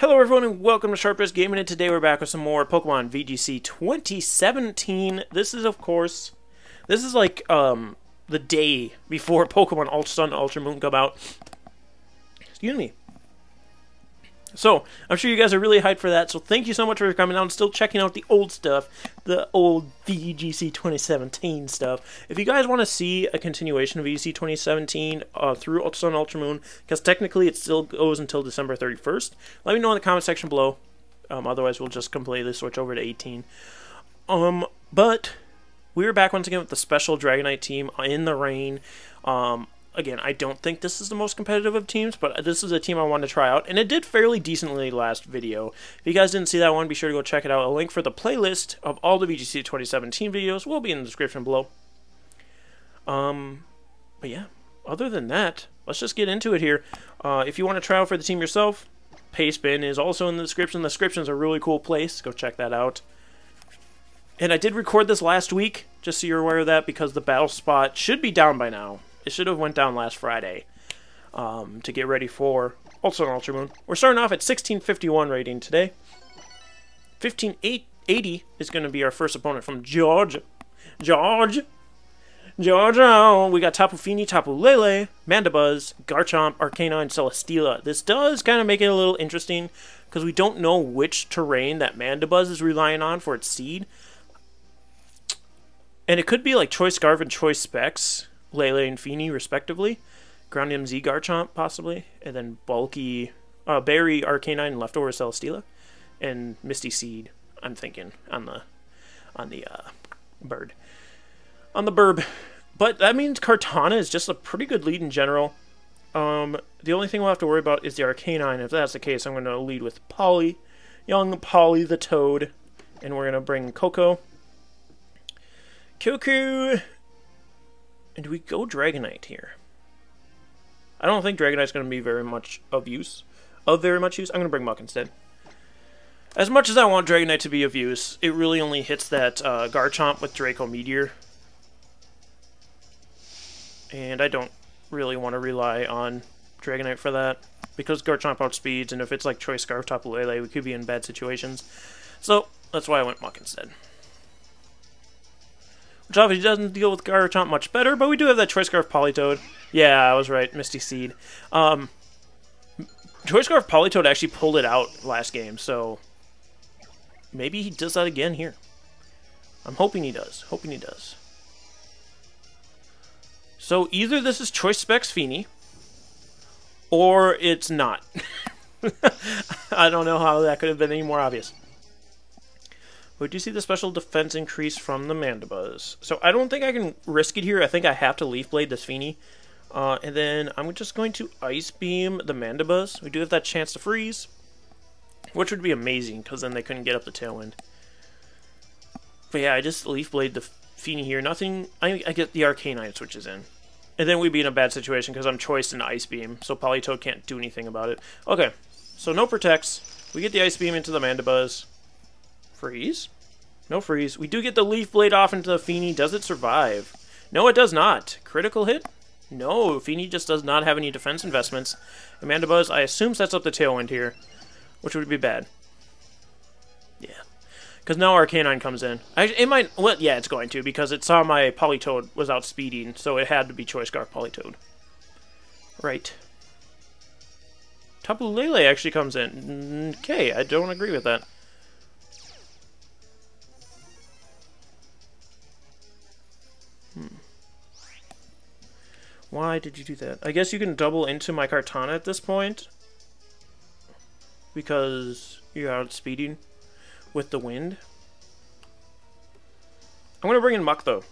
Hello everyone and welcome to Sharpest Gaming, and today we're back with some more Pokemon VGC 2017. This is like the day before Pokemon Ultra Sun, Ultra Moon come out. Excuse me. So, I'm sure you guys are really hyped for that, so thank you so much for coming out and still checking out the old stuff, the old VGC 2017 stuff. If you guys want to see a continuation of VGC 2017 through Ultra Sun, Ultra Moon, because technically it still goes until December 31st, let me know in the comment section below. Otherwise, we'll just completely switch over to 18. But we were back once again with the special Dragonite team in the rain. Again, I don't think this is the most competitive of teams, but this is a team I wanted to try out, and it did fairly decently last video. If you guys didn't see that one, be sure to go check it out. A link for the playlist of all the VGC 2017 videos will be in the description below. But yeah, other than that, let's just get into it here. If you want to try out for the team yourself, Pastebin is also in the description. The description is a really cool place. Go check that out. And I did record this last week, just so you're aware of that, because the battle spot should be down by now. It should have went down last Friday to get ready for Ultra Sun, Ultra Moon. We're starting off at 1651 rating today. 1580 is going to be our first opponent from Georgia. Georgia. We got Tapu Fini, Tapu Lele, Mandibuzz, Garchomp, Arcanine, Celesteela. This does kind of make it a little interesting because we don't know which terrain that Mandibuzz is relying on for its seed. And it could be like Choice Scarf and Choice Specs, Lele and Fini, respectively. Ground MZ Garchomp, possibly. And then Bulky, Berry, Arcanine, and Leftover Celesteela. And Misty Seed, I'm thinking, on the bird. On the burb. But that means Kartana is just a pretty good lead in general. The only thing we'll have to worry about is the Arcanine. If that's the case, I'm going to lead with Polly. Young Polly the Toad. And we're going to bring Coco. Cuckoo! And do we go Dragonite here? I don't think Dragonite's going to be very much of use. I'm going to bring Muck instead. As much as I want Dragonite to be of use, it really only hits that Garchomp with Draco Meteor. And I don't really want to rely on Dragonite for that, because Garchomp outspeeds, and if it's like Choice Scarf, Tapu Lele, we could be in bad situations. So, that's why I went Muck instead. Which obviously doesn't deal with Garchomp much better, but we do have that Choice Scarf Politoed. Yeah, I was right, Misty Seed. Choice Scarf Politoed actually pulled it out last game, so maybe he does that again here. I'm hoping he does. So either this is Choice Specs Fini, or it's not. I don't know how that could have been any more obvious. We do see the special defense increase from the Mandibuzz. So I don't think I can risk it here. I think I have to Leaf Blade this Fini. And then I'm just going to Ice Beam the Mandibuzz. We do have that chance to freeze, which would be amazing, because then they couldn't get up the Tailwind. But yeah, I just Leaf Blade the Fini here. Nothing. I get the Arcanine switches in. And then we'd be in a bad situation because I'm choiced in Ice Beam, so Politoed can't do anything about it. Okay, so no protects. We get the Ice Beam into the Mandibuzz. Freeze? No freeze. We do get the Leaf Blade off into the Fini. Does it survive? No, it does not. Critical hit? No, Fini just does not have any defense investments. Mandibuzz, I assume, sets up the Tailwind here, which would be bad. Yeah. Because now Arcanine comes in. It might... Well, yeah, it's going to, because it saw my Politoed was outspeeding, so it had to be Choice Scarf Politoed. Right. Tapu Lele actually comes in. Okay, I don't agree with that. Why did you do that? I guess you can double into my Kartana at this point, because you're outspeeding with the wind. I'm going to bring in Muck, though.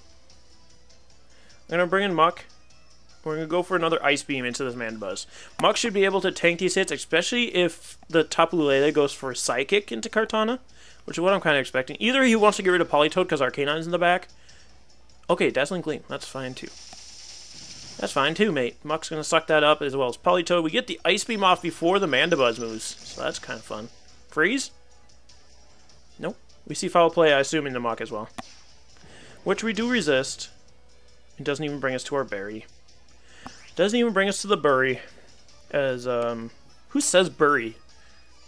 I'm going to bring in Muck. We're going to go for another Ice Beam into this Mandibuzz. Muck should be able to tank these hits, especially if the Tapu Lele goes for a Psychic into Kartana, which is what I'm kind of expecting. Either he wants to get rid of Politoed because Arcanine's in the back. Okay, Dazzling Gleam. That's fine, too. That's fine too, mate. Muck's going to suck that up as well as Politoed. We get the Ice Beam off before the Mandibuzz moves, so that's kind of fun. Freeze? Nope. We see Foul Play, I assume, in the Muck as well. Which we do resist. It doesn't even bring us to our Berry. Doesn't even bring us to the Bury. As, who says Bury?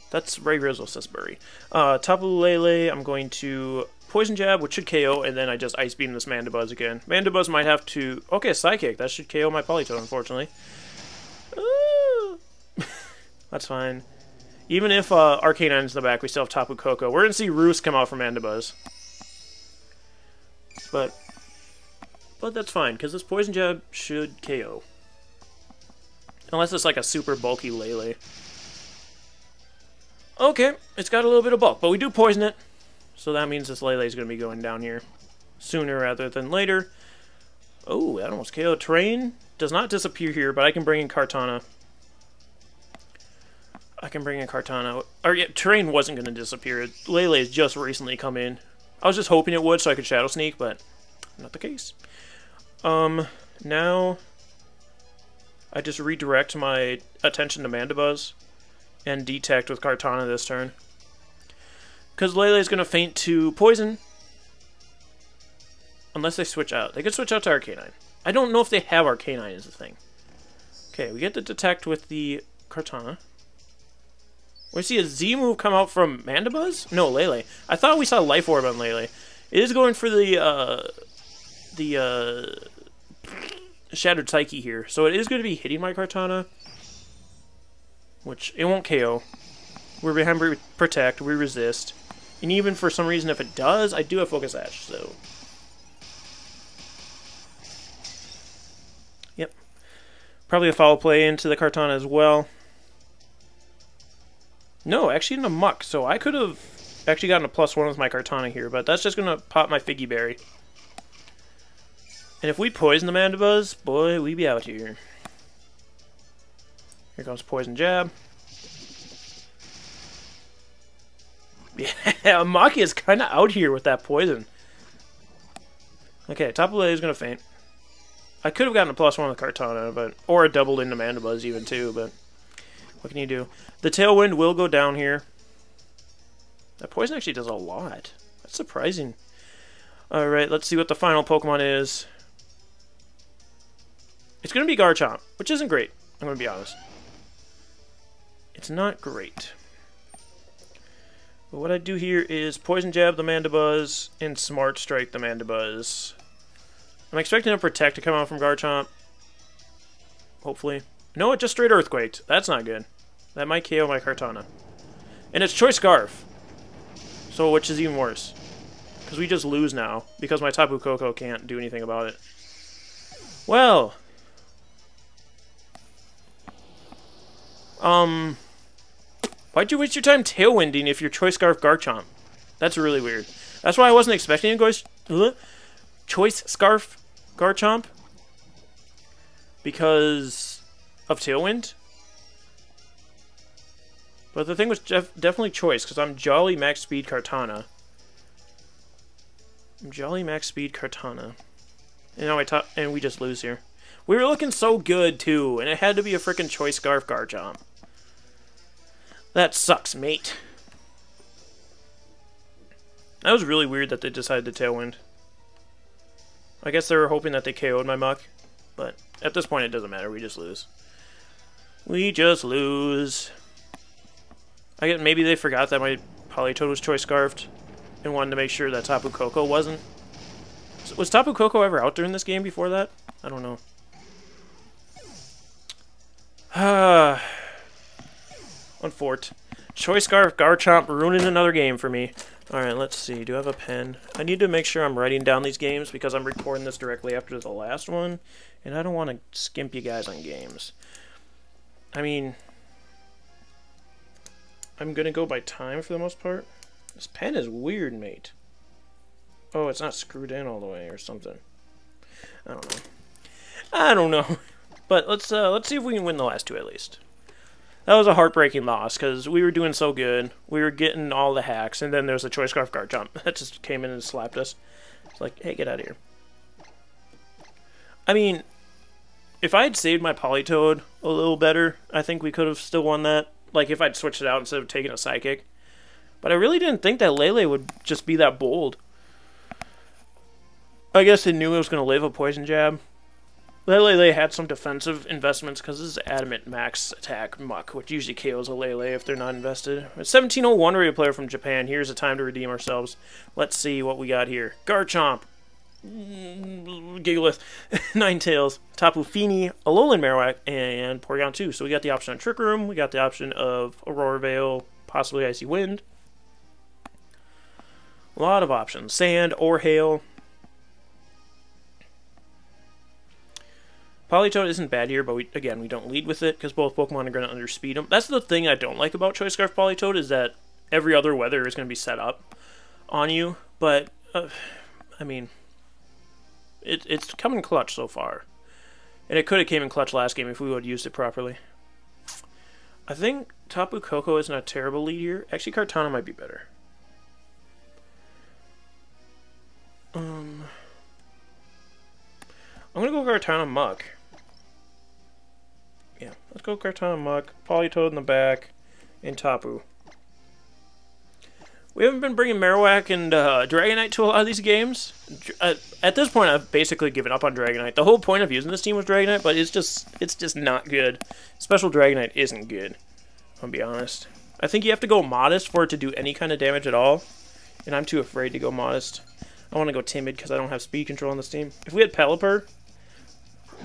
That's Ray Rizzo Sisbury. Tapu Lele, I'm going to Poison Jab, which should KO, and then I just Ice Beam this Mandibuzz again. Mandibuzz might have to... Okay, Psychic. That should KO my Politoed, unfortunately. That's fine. Even if Arcanine's in the back, we still have Tapu Koko. We're going to see Roost come out from Mandibuzz. But that's fine, because this Poison Jab should KO. Unless it's like a super bulky Lele. Okay, it's got a little bit of bulk, but we do poison it. So that means this Lele is going to be going down here sooner rather than later. Oh, that almost KO'd. Terrain does not disappear here, but I can bring in Kartana. Or, yeah, Terrain wasn't going to disappear. Lele has just recently come in. I was just hoping it would so I could Shadow Sneak, but not the case. Now I just redirect my attention to Mandibuzz and Detect with Kartana this turn. Because Lele is going to feint to Poison. Unless they switch out. They could switch out to Arcanine. I don't know if they have Arcanine as a thing. Okay, we get the Detect with the Kartana. We see a Z move come out from Mandibuzz? No, Lele. I thought we saw Life Orb on Lele. It is going for the Shattered Psyche here. So it is going to be hitting my Kartana. Which, it won't KO. We're behind Protect, we resist. And even for some reason, if it does, I do have Focus Sash, so... Yep. Probably a foul play into the Kartana as well. No, actually in a Muck, so I could have actually gotten a +1 with my Kartana here, but that's just going to pop my Figgy Berry. And if we poison the Mandibuzz, boy, we be out here. Here comes Poison Jab. Yeah, Maki is kind of out here with that poison. Okay, Tapu Lele is going to faint. I could have gotten a +1 with Kartana, but or a doubled into Mandibuzz even too, but what can you do? The Tailwind will go down here. That poison actually does a lot. That's surprising. Alright, let's see what the final Pokemon is. It's going to be Garchomp, which isn't great. I'm going to be honest. It's not great. But what I do here is Poison Jab the Mandibuzz and Smart Strike the Mandibuzz. I'm expecting a Protect to come out from Garchomp. Hopefully. No, it just straight Earthquaked. That's not good. That might KO my Kartana. And it's Choice Scarf. So, which is even worse. Because we just lose now. Because my Tapu Koko can't do anything about it. Well. Why'd you waste your time Tailwinding if you're Choice Scarf Garchomp? That's really weird. That's why I wasn't expecting to go Choice Scarf Garchomp. Because of Tailwind. But the thing was definitely Choice, because I'm Jolly Max Speed Kartana. And now and we just lose here. We were looking so good too, and it had to be a freaking Choice Scarf Garchomp. That sucks, mate. That was really weird that they decided to Tailwind. I guess they were hoping that they KO'd my Muck, but at this point it doesn't matter, we just lose. We just lose. I guess maybe they forgot that my Politoed was Choice Scarfed and wanted to make sure that Tapu Koko wasn't. Was Tapu Koko ever out during this game before that? I don't know. Unfort. Choice Scarf Garchomp ruining another game for me. Alright, let's see. Do I have a pen? I need to make sure I'm writing down these games because I'm recording this directly after the last one. And I don't want to skimp you guys on games. I mean, I'm going to go by time for the most part. This pen is weird, mate. Oh, it's not screwed in all the way or something. I don't know. But let's see if we can win the last two at least. That was a heartbreaking loss because we were doing so good. We were getting all the hacks, and then there was a Choice Scarf Garchomp that just came in and slapped us. It's like, hey, get out of here. I mean, if I had saved my Politoed a little better, I think we could have still won that. Like if I'd switched it out instead of taking a Psychic. But I really didn't think that Lele would just be that bold. I guess it knew it was going to live a Poison Jab. Lele had some defensive investments because this is Adamant Max Attack Muck, which usually KOs a Lele if they're not invested. A 1701 rated player from Japan. Here's a time to redeem ourselves. Let's see what we got here. Garchomp. Gigalith. Ninetales. Tapu Fini. Alolan Marowak. And Porygon 2. So we got the option on Trick Room. We got the option of Aurora Veil. Possibly Icy Wind. A lot of options. Sand or Hail. Politoed isn't bad here, but we don't lead with it because both Pokemon are going to underspeed them. That's the thing I don't like about Choice Scarf Politoed is that every other weather is going to be set up on you. But, I mean, it's come in clutch so far. And it could have came in clutch last game if we would have used it properly. I think Tapu Koko isn't a terrible lead here. Actually, Kartana might be better. I'm going to go Kartana Muck. Yeah, let's go Kartana Muck, Politoed in the back, and Tapu. We haven't been bringing Marowak and Dragonite to a lot of these games. At this point, I've basically given up on Dragonite. The whole point of using this team was Dragonite, but it's just not good. Special Dragonite isn't good, I'll be honest. I think you have to go Modest for it to do any kind of damage at all, and I'm too afraid to go Modest. I want to go Timid because I don't have speed control on this team. If we had Pelipper,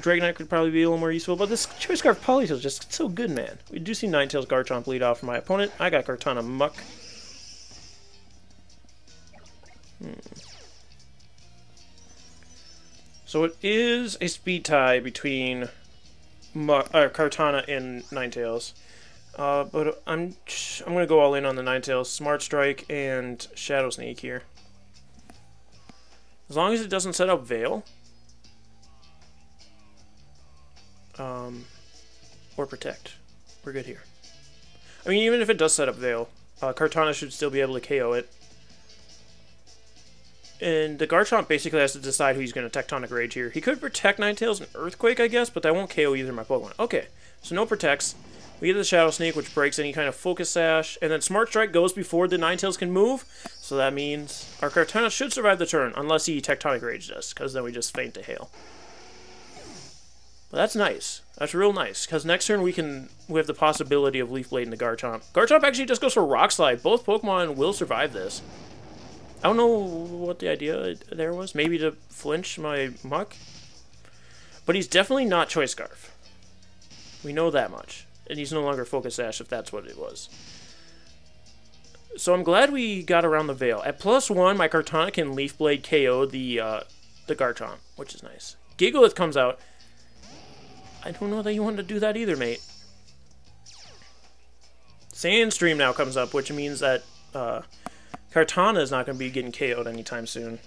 Dragonite could probably be a little more useful, but this Choice Scarf Politoed is just so good, man. We do see Ninetales Garchomp lead off for my opponent. I got Kartana Muck. So it is a speed tie between Kartana and Ninetales. But I'm going to go all in on the Ninetales. Smart Strike and Shadow Sneak here. As long as it doesn't set up Veil. Or Protect. We're good here. I mean, even if it does set up Veil, Kartana should still be able to KO it. And the Garchomp basically has to decide who he's going to Tectonic Rage here. He could Protect Ninetales and Earthquake, I guess, but that won't KO either of my Pokemon. Okay, so no Protects. We get the Shadow Sneak, which breaks any kind of Focus Sash. And then Smart Strike goes before the Ninetales can move. So that means our Kartana should survive the turn, unless he Tectonic Raged us, because then we just faint to Hail. But that's nice. That's real nice, because next turn we have the possibility of Leaf Blade in the Garchomp. Garchomp actually just goes for Rock Slide. Both Pokemon will survive this. I don't know what the idea there was. Maybe to flinch my Muck? But he's definitely not Choice Scarf. We know that much. And he's no longer Focus Sash if that's what it was. So I'm glad we got around the Veil. At +1, my Kartana can Leaf Blade KO the Garchomp, which is nice. Gigalith comes out. I don't know that you wanted to do that either, mate. Sandstream now comes up, which means that Kartana is not going to be getting KO'd anytime soon.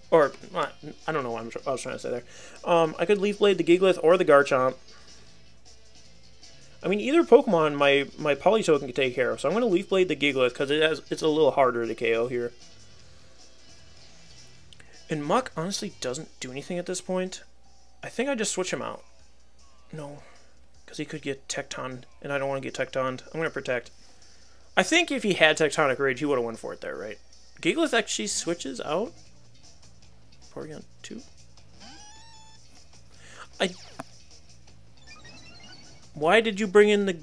Or, I don't know what I was trying to say there. I could Leaf Blade the Gigalith or the Garchomp. I mean, either Pokemon my Politoed can take care of. So I'm going to Leaf Blade the Gigalith because it's a little harder to KO here. And Muck honestly doesn't do anything at this point. I think I just switch him out. No, because he could get Tectoned, and I don't want to get Tectoned. I'm going to Protect. I think if he had Tectonic Rage, he would have won for it there, right? Gigalith actually switches out. Porygon 2. Why did you bring in the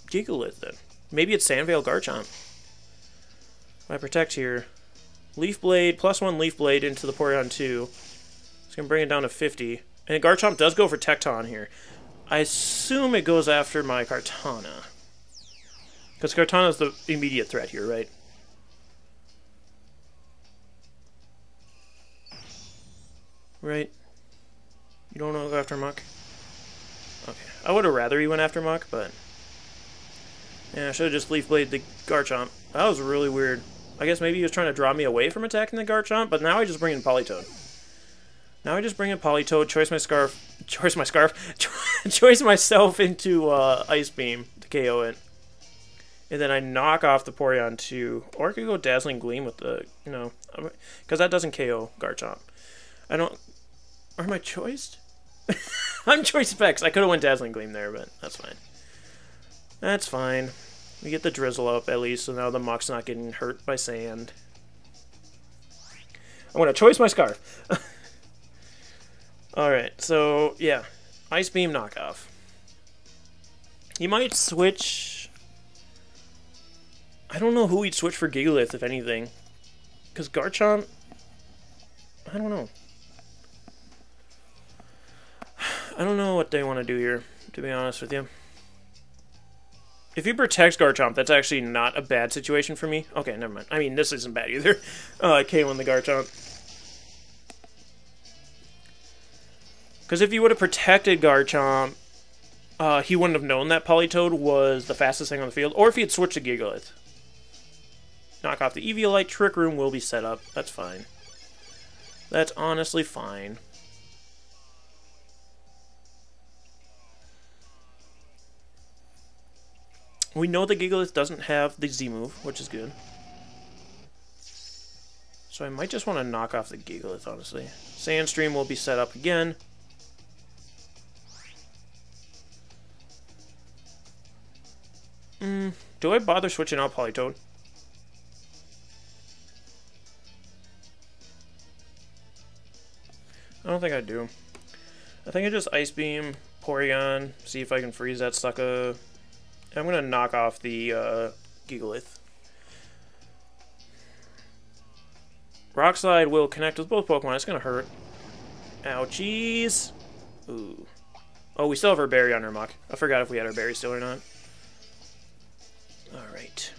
Gigalith then? Maybe it's Sandveil Garchomp. If I Protect here, Leaf Blade, +1 Leaf Blade into the Porygon 2. It's going to bring it down to 50. And Garchomp does go for Tecton here. I assume it goes after my Kartana. Because Kartana is the immediate threat here, right? Right? You don't want to go after Muck? Okay. I would have rather he went after Muck, but... yeah, I should have just Leaf Blade the Garchomp. That was really weird. I guess maybe he was trying to draw me away from attacking the Garchomp, but now I just bring in Politoed. Now I just bring in Politoed, choice myself into Ice Beam to KO it. And then I knock off the Porygon 2. Or I could go Dazzling Gleam with the, because that doesn't KO Garchomp. I don't... Or am I choiced? I'm Choice Specs. I could have went Dazzling Gleam there, but that's fine. That's fine. We get the Drizzle up at least, so now the Muck's not getting hurt by sand. I'm going to choice my Scarf. Alright, so, yeah. Ice Beam knockoff. He might switch... I don't know who he'd switch for Gigalith, if anything. Because Garchomp... I don't know. I don't know what they want to do here, to be honest with you. If he protects Garchomp, that's actually not a bad situation for me. Okay, never mind. I mean, this isn't bad either. KOing the Garchomp. Because if he would have protected Garchomp, he wouldn't have known that Politoed was the fastest thing on the field. Or if he had switched to Gigalith. Knock off the Eviolite. Trick Room will be set up. That's fine. That's honestly fine. We know the Gigalith doesn't have the Z move, which is good. So I might just want to knock off the Gigalith, honestly. Sandstream will be set up again. Do I bother switching out Politoed? I don't think I do. I think I just Ice Beam, Porygon, see if I can freeze that sucker. I'm going to knock off the Gigalith. Rock Slide will connect with both Pokemon. It's going to hurt. Ouchies. Ooh. Oh, we still have our berry on our Muck. I forgot if we had our berry still or not. Alright.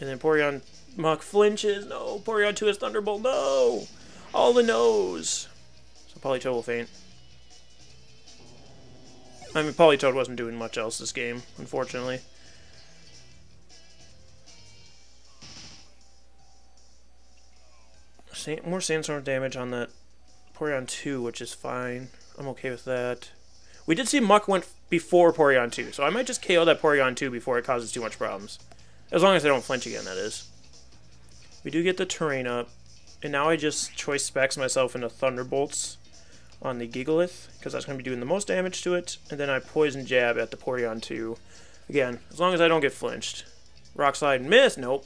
And then Porygon Muck flinches. No. Porygon 2 has Thunderbolt. No. All the no's. So Politoed will faint. I mean, Politoed wasn't doing much else this game, unfortunately. More Sandstorm damage on that Porygon 2, which is fine. I'm okay with that. We did see Muck went before Porygon 2, so I might just KO that Porygon 2 before it causes too much problems. As long as I don't flinch again, that is. We do get the terrain up, and now I just choice specs myself into Thunderbolts on the Gigalith, because that's going to be doing the most damage to it, and then I Poison Jab at the Porygon 2. Again, as long as I don't get flinched. Rock Slide and miss, nope.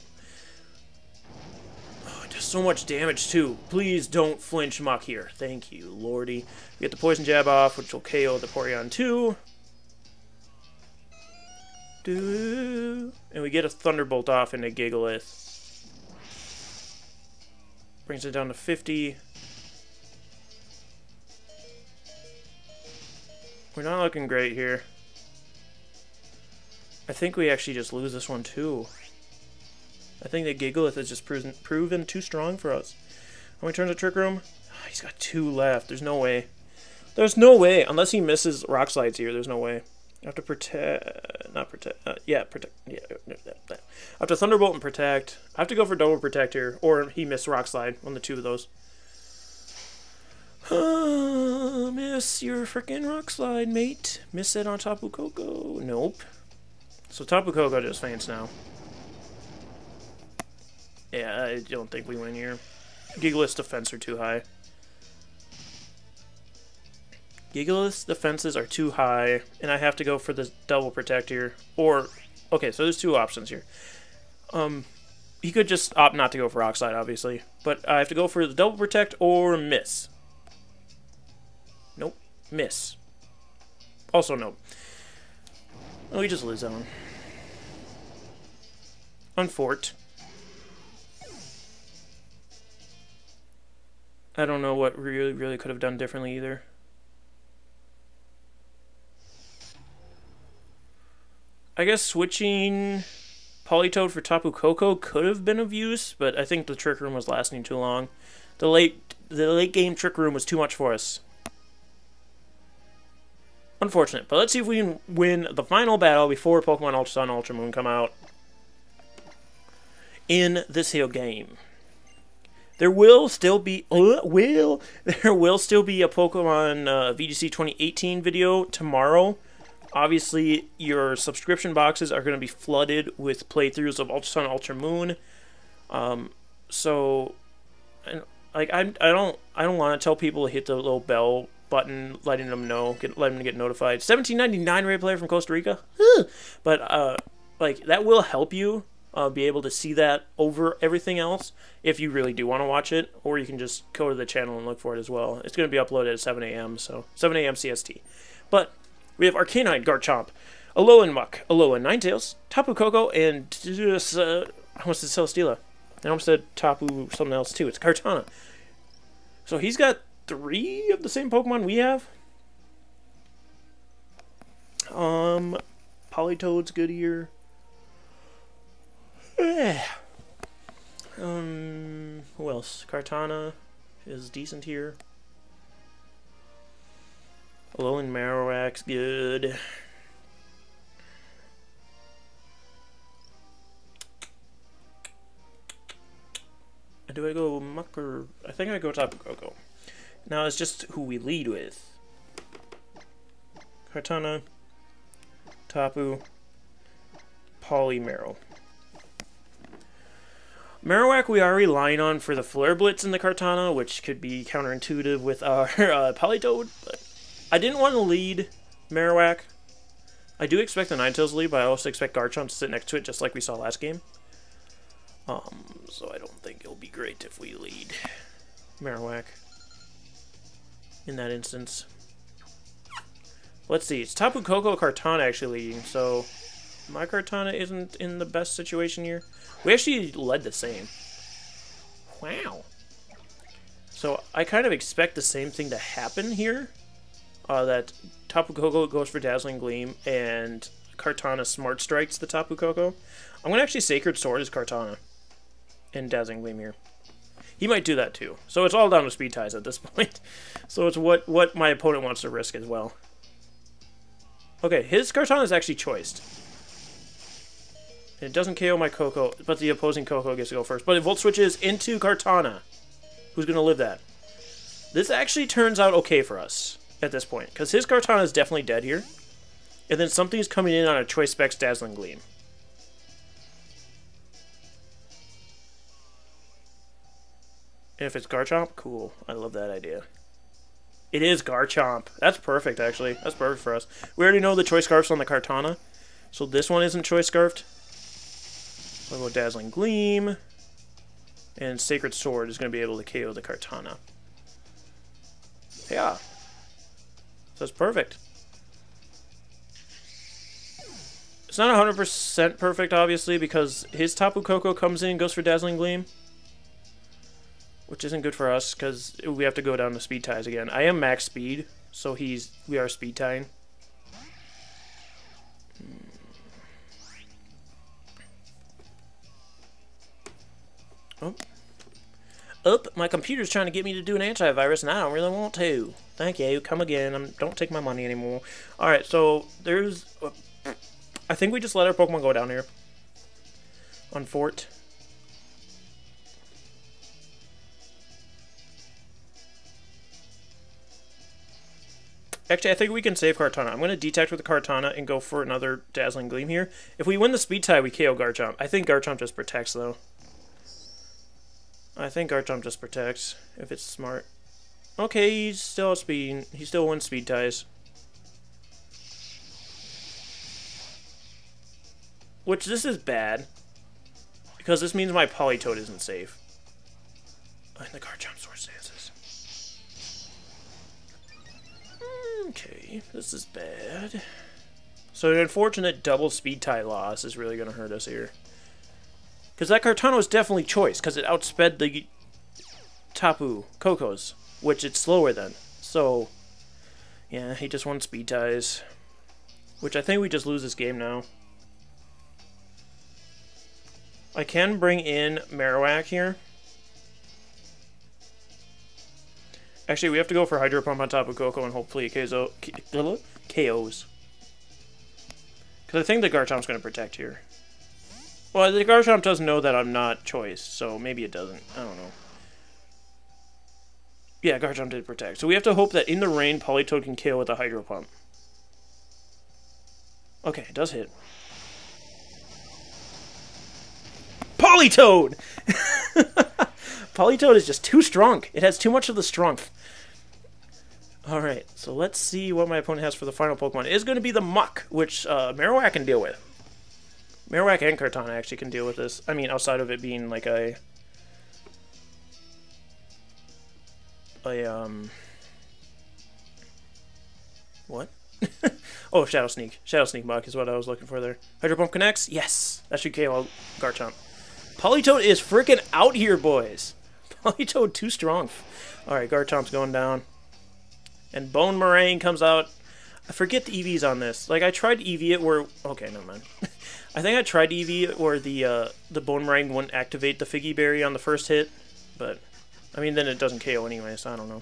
Oh, it does so much damage too. Please don't flinch Muck here. Thank you, lordy. We get the Poison Jab off, which will KO the Porygon 2. And we get a Thunderbolt off into Gigalith. Brings it down to 50. We're not looking great here. I think we actually just lose this one too. I think that Gigalith has just proven too strong for us. How many turns of Trick Room? Oh, he's got 2 left. There's no way. There's no way. Unless he misses Rock Slides here, there's no way. I have to protect... not protect. Yeah, protect. Yeah, I have to Thunderbolt and protect. I have to go for double protect here. Or he missed Rock Slide on the 2 of those. Miss your freaking Rock Slide, mate. Miss it on Tapu Koko. Nope. So Tapu Koko just faints now. Yeah, I don't think we win here. Gigalith's defense are too high. Gigalith's defenses are too high, and I have to go for the double protect here. Or, okay, so there's 2 options here. He could just opt not to go for Rock Slide, obviously. But I have to go for the double protect or miss. Nope. Miss. Also nope. Oh, we just lose that one. Unfort. I don't know what we really could have done differently either. I guess switching Politoed for Tapu Koko could have been of use, but I think the Trick Room was lasting too long. The late game Trick Room was too much for us. Unfortunate, but let's see if we can win the final battle before Pokemon Ultra Sun, Ultra Moon come out in this here game. There will still be a Pokemon VGC 2018 video tomorrow. Obviously, your subscription boxes are going to be flooded with playthroughs of Ultra Sun, Ultra Moon. So, like I don't want to tell people to hit the little bell button, letting them know, letting them get notified. $17.99 rate player from Costa Rica, but like that will help you be able to see that over everything else if you really do want to watch it, or you can just go to the channel and look for it as well. It's going to be uploaded at 7 a.m., so 7 a.m. CST. But we have Arcanine, Garchomp, Alolan Muck, Alolan Ninetales, Tapu Koko, and I almost said Celesteela. I almost said Tapu something else too. It's Kartana. So he's got 3 of the same Pokemon we have. Politoed's good here. Who else? Kartana is decent here. Alolan Marowak's good. Do I go Muck or... I think I go Tapu Koko. Now it's just who we lead with. Kartana, Tapu, Polimarrow. Marowak we are relying on for the Flare Blitz in the Kartana, which could be counterintuitive with our Politoed, but I didn't want to lead Marowak. I do expect the Ninetales to lead, but I also expect Garchomp to sit next to it, just like we saw last game. So I don't think it'll be great if we lead Marowak in that instance. Let's see, it's Tapu Koko Kartana actually leading, so my Kartana isn't in the best situation here. We actually led the same. Wow. So I kind of expect the same thing to happen here. That Tapu Koko goes for Dazzling Gleam and Kartana Smart Strikes the Tapu Koko. I'm going to actually Sacred Sword as Kartana and Dazzling Gleam here. He might do that too. So it's all down to speed ties at this point. So it's what my opponent wants to risk as well. Okay, his Kartana is actually choiced. It doesn't KO my Koko, but the opposing Koko gets to go first. But it Volt Switches into Kartana. Who's going to live that? This actually turns out okay for us at this point, because his Kartana is definitely dead here. And then something's coming in on a Choice Specs Dazzling Gleam. And if it's Garchomp, cool. I love that idea. It is Garchomp. That's perfect, actually. That's perfect for us. We already know the Choice Scarf's on the Kartana, so this one isn't Choice Scarfed. We'll go Dazzling Gleam, and Sacred Sword is going to be able to KO the Kartana. Yeah. So it's perfect. It's not 100% perfect, obviously, because his Tapu Koko comes in and goes for Dazzling Gleam, which isn't good for us, because we have to go down to speed ties again. I am max speed, so we are speed tying. Oh, my computer's trying to get me to do an antivirus, and I don't really want to. Thank you. Come again. Don't take my money anymore. Alright, so there's... I think we just let our Pokemon go down here. On Fort. Actually, I think we can save Kartana. I'm going to detect with the Kartana and go for another Dazzling Gleam here. If we win the speed tie, we KO Garchomp. I think Garchomp just protects, though. I think Garchomp just protects, if it's smart. Okay, he's still speed. He still wins speed ties. Which, this is bad. Because this means my Politoed isn't safe. And the Garchomp Sword stances. Okay, this is bad. So an unfortunate double speed tie loss is really going to hurt us here. Because that Kartana was definitely choice, because it outsped the Tapu Kokos, which it's slower than. So, yeah, he just won speed ties. Which I think we just lose this game now. I can bring in Marowak here. Actually, we have to go for Hydro Pump on Tapu Koko and hopefully it KOs. Because I think the Garchomp's going to protect here. Well, the Garchomp doesn't know that I'm not choice, so maybe it doesn't. I don't know. Yeah, Garchomp did protect. So we have to hope that in the rain, Politoed can KO with a Hydro Pump. Okay, it does hit. Politoed! Politoed is just too strong. It has too much of the strength. Alright, so let's see what my opponent has for the final Pokemon. It is going to be the Muck, which Marowak can deal with. Marowak and Kartana actually can deal with this. I mean, outside of it being like a what? Oh, Shadow Sneak. Shadow Sneak Muck is what I was looking for there. Hydro Pump connects? Yes! That should KO Garchomp. Politoed is freaking out here, boys! Politoed too strong. Alright, Garchomp's going down. And Bone Meringue comes out. I forget the EVs on this. Like, I tried to EV it where... Okay, never mind. I think I tried to EV it where the Bone Meringue wouldn't activate the Figgy Berry on the first hit. But, I mean, then it doesn't KO anyway, so I don't know.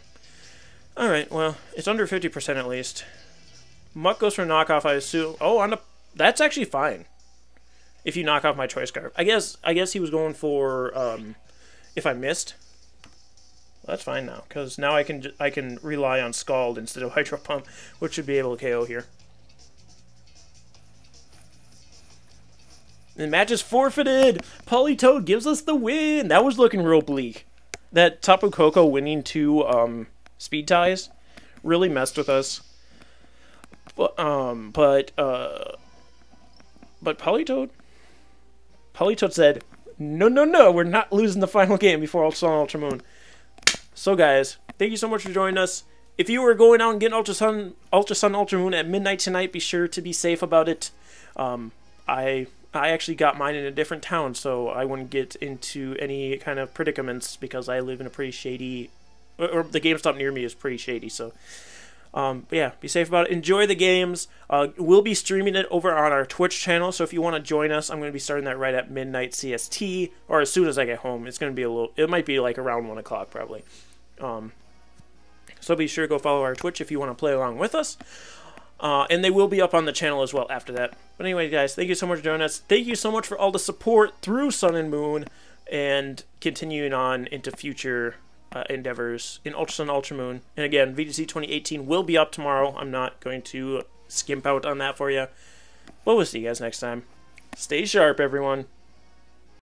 Alright, well, it's under 50% at least. Muck goes for knockoff, I assume. Oh, on the... That's actually fine. If you knock off my Choice Scarf. I guess he was going for, if I missed. Well, that's fine now, because now I can rely on Scald instead of Hydro Pump, which should be able to KO here. The match is forfeited! Politoed gives us the win! That was looking real bleak. That Tapu Koko winning 2 speed ties really messed with us. But Politoed said, no, we're not losing the final game before Ultra Sun, Ultra Moon. So guys, thank you so much for joining us. If you were going out and getting Ultra Sun, Ultra Moon at midnight tonight, be sure to be safe about it. I actually got mine in a different town, so I wouldn't get into any kind of predicaments because I live in a pretty shady, or the GameStop near me is pretty shady, so... but yeah, be safe about it. Enjoy the games. We'll be streaming it over on our Twitch channel, so if you want to join us, I'm going to be starting that right at midnight CST, or as soon as I get home. It's going to be it might be like around 1 o'clock probably. So be sure to go follow our Twitch if you want to play along with us. And they will be up on the channel as well after that. But anyway, guys, thank you so much for joining us. Thank you so much for all the support through Sun and Moon, and continuing on into future endeavors in Ultra Sun, Ultra Moon. And again, VGC 2018 will be up tomorrow. I'm not going to skimp out on that for you. But we'll see you guys next time. Stay sharp, everyone.